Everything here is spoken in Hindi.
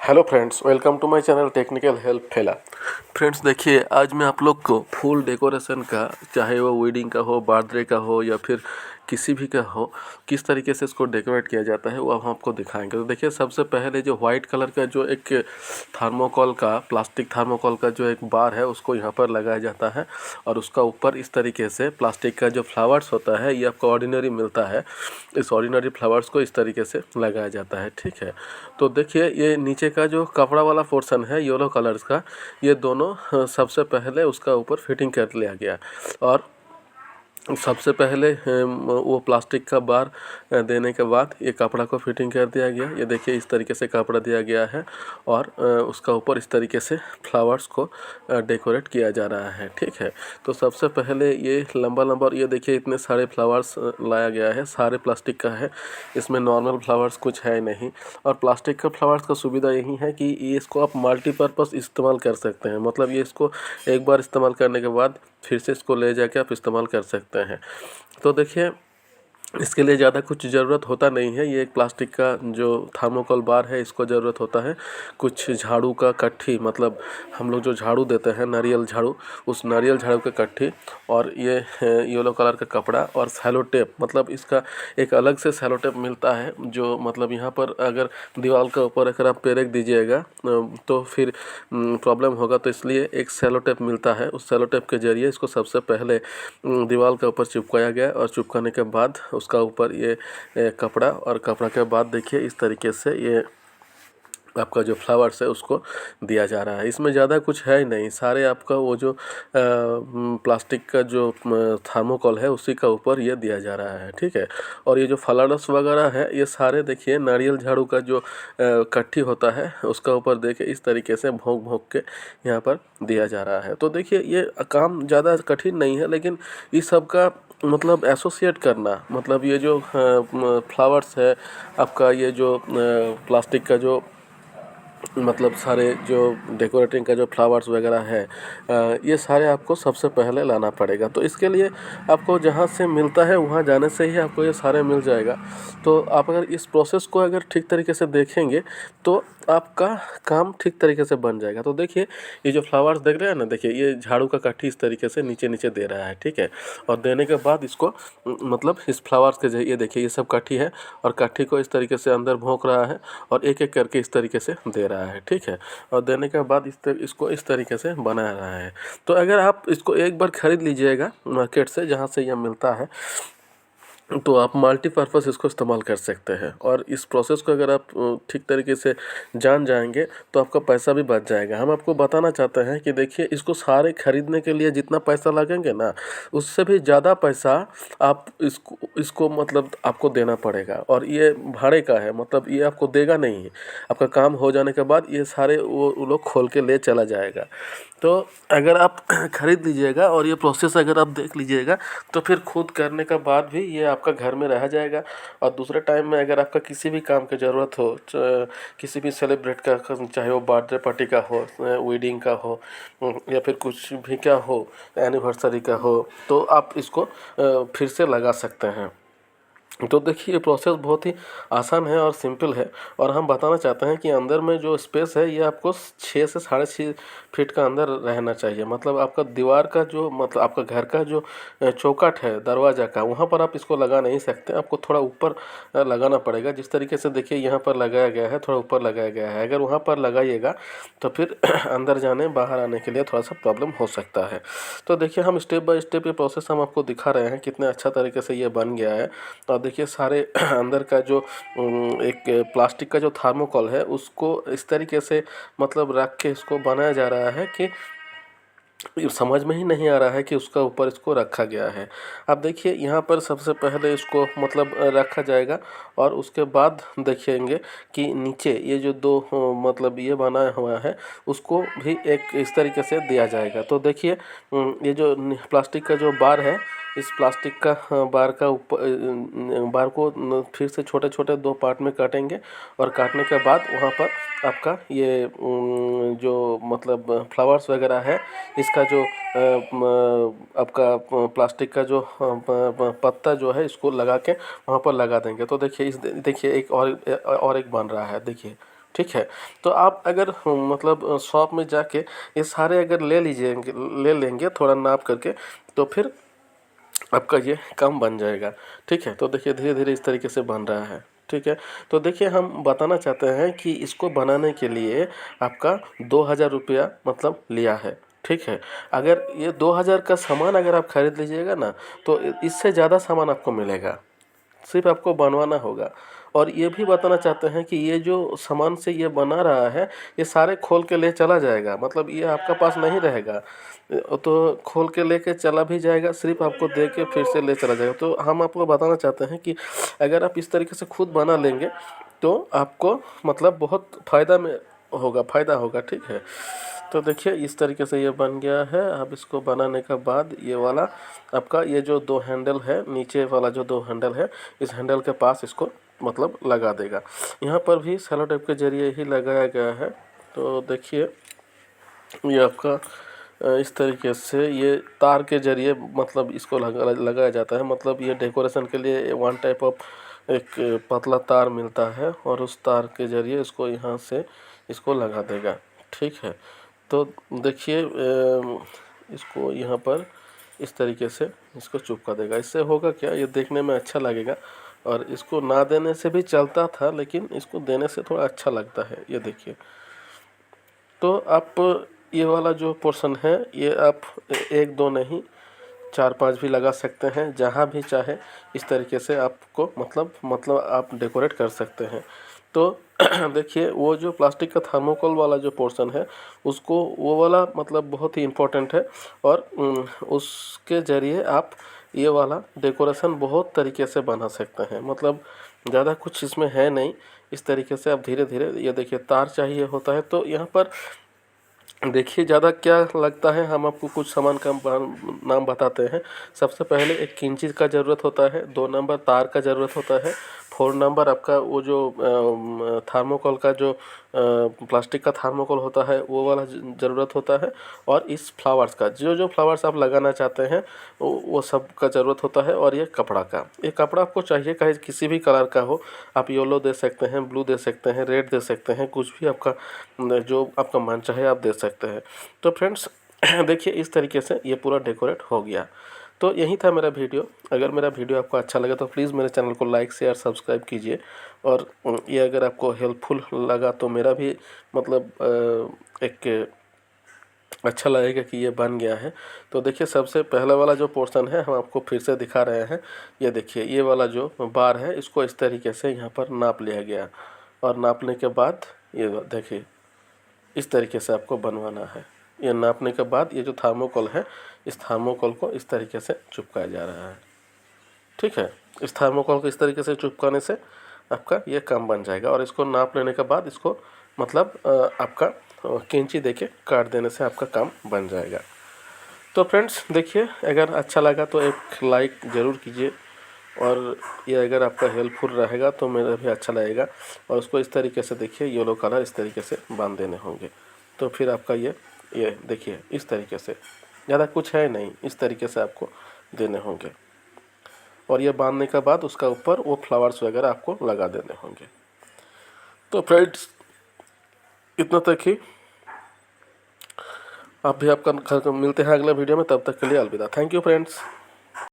Hello friends, welcome to my channel technical help ठेला। फ्रेंड्स देखिए, आज मैं आप लोग को फुल डेकोरेशन का, चाहे वो वेडिंग का हो, बर्थडे का हो या फिर किसी भी का हो, किस तरीके से इसको डेकोरेट किया जाता है वो हम आपको दिखाएंगे। तो देखिए, सबसे पहले जो वाइट कलर का जो एक थर्मोकोल का, प्लास्टिक थर्मोकोल का जो एक बार है उसको यहाँ पर लगाया जाता है और उसका ऊपर इस तरीके से प्लास्टिक का जो फ्लावर्स होता है, ये आपको ऑर्डिनरी मिलता है, इस ऑर्डिनरी फ्लावर्स को इस तरीके से लगाया जाता है। ठीक है, तो देखिए ये नीचे का जो कपड़ा वाला पोर्शन है येलो कलर्स का, ये दोनों सबसे पहले उसका ऊपर फिटिंग कर लिया गया और सबसे पहले वो प्लास्टिक का बार देने के बाद ये कपड़ा को फिटिंग कर दिया गया। ये देखिए इस तरीके से कपड़ा दिया गया है और उसका ऊपर इस तरीके से फ्लावर्स को डेकोरेट किया जा रहा है। ठीक है, तो सबसे पहले ये लंबा लंबा, ये देखिए इतने सारे फ्लावर्स लाया गया है, सारे प्लास्टिक का है, इसमें नॉर्मल फ्लावर्स कुछ है नहीं। और प्लास्टिक का फ्लावर्स का सुविधा यही है कि ये इसको आप मल्टीपर्पज़ इस्तेमाल कर सकते हैं, मतलब ये इसको एक बार इस्तेमाल करने के बाद फिर से इसको ले जाके आप इस्तेमाल कर सकते हैं। तो देखिए, इसके लिए ज़्यादा कुछ ज़रूरत होता नहीं है। ये एक प्लास्टिक का जो थर्मोकोल बार है, इसको ज़रूरत होता है कुछ झाड़ू का कट्ठी, मतलब हम लोग जो झाड़ू देते हैं नारियल झाड़ू, उस नारियल झाड़ू का कट्ठी, और ये येलो कलर का कपड़ा और सेलो टेप, मतलब इसका एक अलग से सेलो टेप मिलता है जो मतलब यहाँ पर अगर दीवार के ऊपर अगर आप पेरेक दीजिएगा तो फिर प्रॉब्लम होगा, तो इसलिए एक सेलो टेप मिलता है। उस सेलो टेप के ज़रिए इसको सबसे पहले दीवार के ऊपर चिपकाया गया और चिपकाने के बाद उसका ऊपर ये कपड़ा, और कपड़ा के बाद देखिए इस तरीके से ये आपका जो फ्लावर्स है उसको दिया जा रहा है। इसमें ज़्यादा कुछ है ही नहीं, सारे आपका वो जो प्लास्टिक का जो थर्मोकोल है उसी का ऊपर ये दिया जा रहा है। ठीक है, और ये जो फ्लावर्स वगैरह है ये सारे देखिए नारियल झाड़ू का जो कट्ठी होता है उसका ऊपर देखिए इस तरीके से भोंक भोंक के यहाँ पर दिया जा रहा है। तो देखिए ये काम ज़्यादा कठिन नहीं है, लेकिन इस सब का मतलब एसोसिएट करना, मतलब ये जो फ्लावर्स है आपका, ये जो प्लास्टिक का जो मतलब सारे जो डेकोरेटिंग का जो फ्लावर्स वगैरह है, ये सारे आपको सबसे पहले लाना पड़ेगा। तो इसके लिए आपको जहाँ से मिलता है वहाँ जाने से ही आपको ये सारे मिल जाएगा। तो आप अगर इस प्रोसेस को अगर ठीक तरीके से देखेंगे तो आपका काम ठीक तरीके से बन जाएगा। तो देखिए ये जो फ्लावर्स देख रहे हैं ना, देखिए ये झाड़ू का काठी इस तरीके से नीचे नीचे दे रहा है। ठीक है, और देने के बाद इसको मतलब इस फ्लावर्स के ये देखिए ये सब काठी है और काठी को इस तरीके से अंदर भोंक रहा है और एक एक करके इस तरीके से दे रहा है। ठीक है, और देने के बाद इसको इस तरीके से बना रहा है। तो अगर आप इसको एक बार ख़रीद लीजिएगा मार्केट से जहाँ से यह मिलता है, तो आप मल्टीपर्पज़ इसको इस्तेमाल कर सकते हैं। और इस प्रोसेस को अगर आप ठीक तरीके से जान जाएंगे तो आपका पैसा भी बच जाएगा। हम आपको बताना चाहते हैं कि देखिए इसको सारे खरीदने के लिए जितना पैसा लगेंगे ना, उससे भी ज़्यादा पैसा आप इसको मतलब आपको देना पड़ेगा, और ये भाड़े का है, मतलब ये आपको देगा नहीं है। आपका काम हो जाने के बाद ये सारे वो लोग खोल के ले चला जाएगा। तो अगर आप ख़रीद लीजिएगा और ये प्रोसेस अगर आप देख लीजिएगा तो फिर खुद करने के बाद भी ये आपका घर में रह जाएगा। और दूसरे टाइम में अगर आपका किसी भी काम की ज़रूरत हो, किसी भी सेलिब्रेट का, चाहे वो बर्थडे पार्टी का हो, वेडिंग का हो, या फिर कुछ भी क्या हो, एनिवर्सरी का हो, तो आप इसको फिर से लगा सकते हैं। तो देखिए ये प्रोसेस बहुत ही आसान है और सिंपल है। और हम बताना चाहते हैं कि अंदर में जो स्पेस है ये आपको 6 से 6.5 फीट का अंदर रहना चाहिए। मतलब आपका दीवार का जो, मतलब आपका घर का जो चौखट है दरवाज़ा का, वहाँ पर आप इसको लगा नहीं सकते, आपको थोड़ा ऊपर लगाना पड़ेगा। जिस तरीके से देखिए यहाँ पर लगाया गया है, थोड़ा ऊपर लगाया गया है। अगर वहाँ पर लगाइएगा तो फिर अंदर जाने बाहर आने के लिए थोड़ा सा प्रॉब्लम हो सकता है। तो देखिए हम स्टेप बाय स्टेप ये प्रोसेस हम आपको दिखा रहे हैं कितने अच्छा तरीके से ये बन गया है। और देखिए सारे अंदर का जो एक प्लास्टिक का जो थर्मोकोल है उसको इस तरीके से मतलब रख के इसको बनाया जा रहा है कि ये समझ में ही नहीं आ रहा है कि उसका ऊपर इसको रखा गया है। अब देखिए यहाँ पर सबसे पहले इसको मतलब रखा जाएगा और उसके बाद देखेंगे कि नीचे ये जो दो मतलब ये बना हुआ है उसको भी एक इस तरीके से दिया जाएगा। तो देखिए ये जो प्लास्टिक का जो बार है, इस प्लास्टिक का बार का ऊपर बार को फिर से छोटे छोटे 2 पार्ट में काटेंगे और काटने के बाद वहाँ पर आपका ये जो मतलब फ्लावर्स वगैरह है, इसका जो आपका प्लास्टिक का जो पत्ता जो है इसको लगा के वहाँ पर लगा देंगे। तो देखिए देखिए एक और एक बन रहा है, देखिए ठीक है। तो आप अगर मतलब शॉप में जाके ये सारे अगर ले लेंगे थोड़ा नाप करके, तो फिर आपका ये काम बन जाएगा। ठीक है, तो देखिए धीरे धीरे इस तरीके से बन रहा है। ठीक है, तो देखिए हम बताना चाहते हैं कि इसको बनाने के लिए आपका 2000 रुपया मतलब लिया है। ठीक है, अगर ये 2000 का सामान अगर आप खरीद लीजिएगा ना, तो इससे ज़्यादा सामान आपको मिलेगा, सिर्फ आपको बनवाना होगा। और ये भी बताना चाहते हैं कि ये जो सामान से ये बना रहा है, ये सारे खोल के ले चला जाएगा, मतलब ये आपका पास नहीं रहेगा, तो खोल के लेके चला भी जाएगा, सिर्फ आपको दे के फिर से ले चला जाएगा। तो हम आपको बताना चाहते हैं कि अगर आप इस तरीके से खुद बना लेंगे तो आपको मतलब बहुत फ़ायदा होगा। ठीक है, तो देखिए इस तरीके से ये बन गया है। अब इसको बनाने के बाद ये वाला आपका ये जो 2 हैंडल है, नीचे वाला जो 2 हैंडल है, इस हैंडल के पास इसको मतलब लगा देगा। यहाँ पर भी सेलो टेप के जरिए ही लगाया गया है। तो देखिए ये आपका इस तरीके से ये तार के जरिए मतलब इसको लगाया जाता है। मतलब ये डेकोरेशन के लिए वन टाइप ऑफ एक पतला तार मिलता है, और उस तार के जरिए इसको यहाँ से इसको लगा देगा। ठीक है, तो देखिए इसको यहाँ पर इस तरीके से इसको चिपका देगा। इससे होगा क्या, ये देखने में अच्छा लगेगा, और इसको ना देने से भी चलता था, लेकिन इसको देने से थोड़ा अच्छा लगता है। ये देखिए, तो आप ये वाला जो पोर्शन है ये आप 1-2 नहीं 4-5 भी लगा सकते हैं, जहाँ भी चाहे इस तरीके से आपको मतलब आप डेकोरेट कर सकते हैं। तो देखिए वो जो प्लास्टिक का थर्मोकोल वाला जो पोर्शन है, उसको वो वाला मतलब बहुत ही इम्पोर्टेंट है, और उसके ज़रिए आप ये वाला डेकोरेशन बहुत तरीके से बना सकते हैं। मतलब ज़्यादा कुछ इसमें है नहीं, इस तरीके से आप धीरे धीरे, ये देखिए तार चाहिए होता है। तो यहाँ पर देखिए ज़्यादा क्या लगता है, हम आपको कुछ सामान का नाम बताते हैं। सबसे पहले एक किंची का ज़रूरत होता है, 2 नंबर तार का ज़रूरत होता है, 4 नंबर आपका वो जो थर्मोकोल का जो प्लास्टिक का थर्मोकोल होता है वो वाला ज़रूरत होता है, और इस फ्लावर्स का जो फ्लावर्स आप लगाना चाहते हैं वो सब का ज़रूरत होता है। और ये कपड़ा आपको चाहिए, चाहे किसी भी कलर का हो, आप येलो दे सकते हैं, ब्लू दे सकते हैं, रेड दे सकते हैं, कुछ भी आपका जो आपका मन चाहे आप दे सकते हैं। तो फ्रेंड्स देखिए इस तरीके से ये पूरा डेकोरेट हो गया। तो यही था मेरा वीडियो। अगर मेरा वीडियो आपको अच्छा लगा तो प्लीज़ मेरे चैनल को लाइक शेयर सब्सक्राइब कीजिए, और ये अगर आपको हेल्पफुल लगा तो मेरा भी मतलब एक अच्छा लगेगा कि ये बन गया है। तो देखिए सबसे पहला वाला जो पोर्शन है हम आपको फिर से दिखा रहे हैं। ये देखिए ये वाला जो बार है, इसको इस तरीके से यहाँ पर नाप लिया गया, और नापने के बाद ये देखिए इस तरीके से आपको बनवाना है। ये नापने के बाद ये जो थर्मोकोल है, इस थर्मोकोल को इस तरीके से चिपकाया जा रहा है। ठीक है, इस थर्मोकोल को इस तरीके से चिपकाने से आपका ये काम बन जाएगा, और इसको नाप लेने के बाद इसको मतलब आपका कैंची देके काट देने से आपका काम बन जाएगा। तो फ्रेंड्स देखिए अगर अच्छा लगा तो एक लाइक ज़रूर कीजिए, और ये अगर आपका हेल्पफुल रहेगा तो मेरा भी अच्छा लगेगा। और उसको इस तरीके से देखिए येलो कलर इस तरीके से बांध देने होंगे, तो फिर आपका ये देखिए इस तरीके से, ज़्यादा कुछ है नहीं, इस तरीके से आपको देने होंगे। और ये बांधने के बाद उसका ऊपर वो फ्लावर्स वगैरह आपको लगा देने होंगे। तो फ्रेंड्स इतना तक ही, आप भी आपका मिलते हैं अगले वीडियो में, तब तक के लिए अलविदा। Thank you friends.